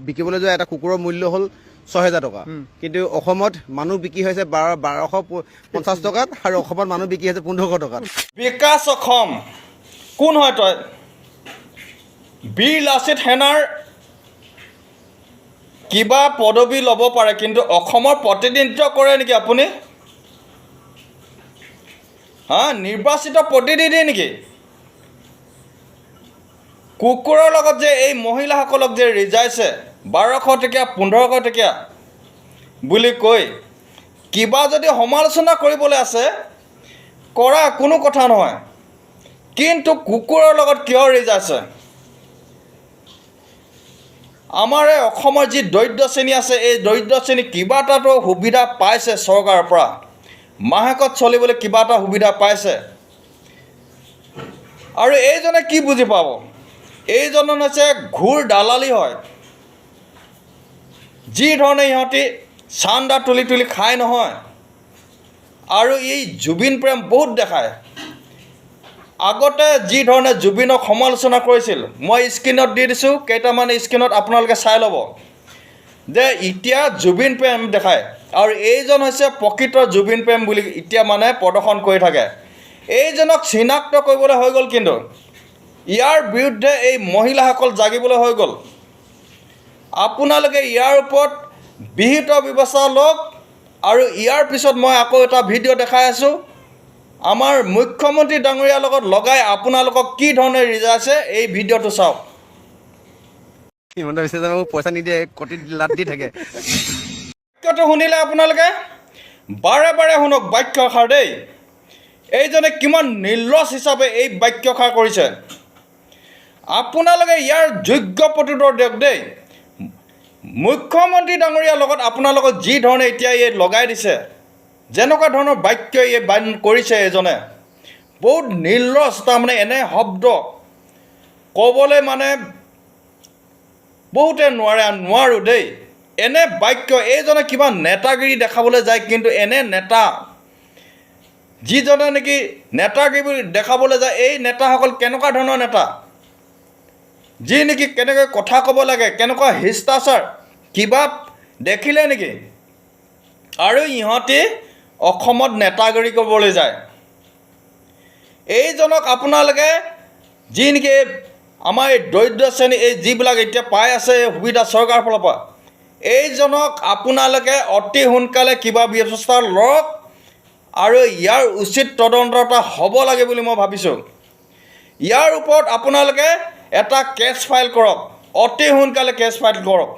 বিকিবলৈ যোৱা এটা কুকুৰৰ মূল্য হ'ল ৬,০০০ টকা, কিন্তু অসমত মানুহ বিক্ৰী হৈছে ১,২৫০ টকাত আৰু অসমত মানুহ বিক্ৰী হৈছে ১৫০০ টকাত। বিকাশ অসম কোন হয় তই? বীৰ লাচিত সেনাৰ কিবা পদবী ল'ব পাৰে, কিন্তু অসমৰ প্ৰতিনিধিত্ব কৰে নেকি আপুনি? নিৰ্বাচিত প্ৰতিনিধি নেকি? কুকুৰৰ লগত যে এই মহিলাসকলক যে ৰিজাইছে ১২০০ টকীয়া ১৫০০ টকীয়া বুলি কৈ কিবা যদি সমালোচনা কৰিবলৈ আছে কৰা, কোনো কথা নহয়, কিন্তু কুকুৰৰ লগত কিয় ৰিজাইছে? আমাৰ এই অসমৰ যি দৰিদ্ৰ শ্ৰেণী আছে, এই দৰিদ্ৰ শ্ৰেণী কিবা এটাতো সুবিধা পাইছে চৰকাৰৰ পৰা, মাহেকত চলিবলৈ কিবা এটা সুবিধা পাইছে। আৰু এইজনে কি বুজি পাব? এইজন হৈছে ঘূৰ দালালি হয়। যি ধৰণে ইহঁতি চান্দা তুলি তুলি খায় নহয়, আৰু এই জুবিন প্ৰেম বহুত দেখায়। আগতে যি ধৰণে জুবিনক সমালোচনা কৰিছিল, মই স্ক্ৰীণত দি দিছোঁ, কেইটামান স্ক্ৰীণত আপোনালোকে চাই ল'ব যে এতিয়া জুবিন প্ৰেম দেখায়, আৰু এইজন হৈছে প্ৰকৃত জুবিন প্ৰেম বুলি এতিয়া মানে প্ৰদৰ্শন কৰি থাকে। এইজনক চিনাক্ত কৰিবলৈ হৈ গ'ল, কিন্তু ইয়াৰ বিৰুদ্ধে এই মহিলাসকল জাগিবলৈ হৈ গ'ল। আপোনালোকে ইয়াৰ ওপৰত বিহিত ব্যৱস্থা লওক। আৰু ইয়াৰ পিছত মই আকৌ এটা ভিডিঅ' দেখাই আছোঁ, আমাৰ মুখ্যমন্ত্ৰী ডাঙৰীয়াৰ লগত লগাই আপোনালোকক কি ধৰণে ৰিজাইছে, এই ভিডিঅ'টো চাওক। হিমন্ত বিশ্ব শৰ্মাই মোক পইচা নিদিয়ে, কটিত লাট দি থাকে। বাক্যটো শুনিলে আপোনালোকে বাৰে বাৰে শুনক বাক্যষাৰ দেই। এইজনে কিমান নিৰ্লজ্জ হিচাপে এই বাক্যষাৰ কৰিছে। আপোনালোকে ইয়াৰ যোগ্য প্ৰত্যুত্তৰ দিয়ক দেই। মুখ্যমন্ত্ৰী ডাঙৰীয়াৰ লগত আপোনালোকক যি ধৰণে এতিয়া এই লগাই দিছে, যেনেকুৱা ধৰণৰ বাক্য এই বান কৰিছে, এইজনে বহুত নিৰ্লজ্জ। তাৰমানে এনে শব্দ ক'বলৈ মানে বহুতে নোৱাৰোঁ দেই। এনে বাক্য, এইজনে কিবা নেতাগিৰি দেখাবলৈ যায়, কিন্তু এনে নেতা যিজনে নেকি নেতাগিৰি দেখাবলৈ যায়, এই নেতাসকল কেনেকুৱা ধৰণৰ নেতা, যি নেকি কেনেকৈ কথা ক'ব লাগে, কেনেকুৱা শিষ্টাচাৰ কিবা দেখিলে নেকি? আৰু ইহঁতি অসমত নেতাগিৰি কৰিবলৈ যায়। এইজনক আপোনালোকে যি নেকি আমাৰ এই দৰিদ্ৰ শ্ৰেণী, এই যিবিলাক এতিয়া পাই আছে সুবিধা চৰকাৰৰ ফালৰ পৰা, এইজনক আপোনালোকে অতি সোনকালে কিবা ব্যৱস্থা লওক, আৰু ইয়াৰ উচিত তদন্ত এটা হ'ব লাগে বুলি মই ভাবিছোঁ। ইয়াৰ ওপৰত আপোনালোকে এটা কেছ ফাইল কৰক, অতি সোনকালে কেছ ফাইল কৰক।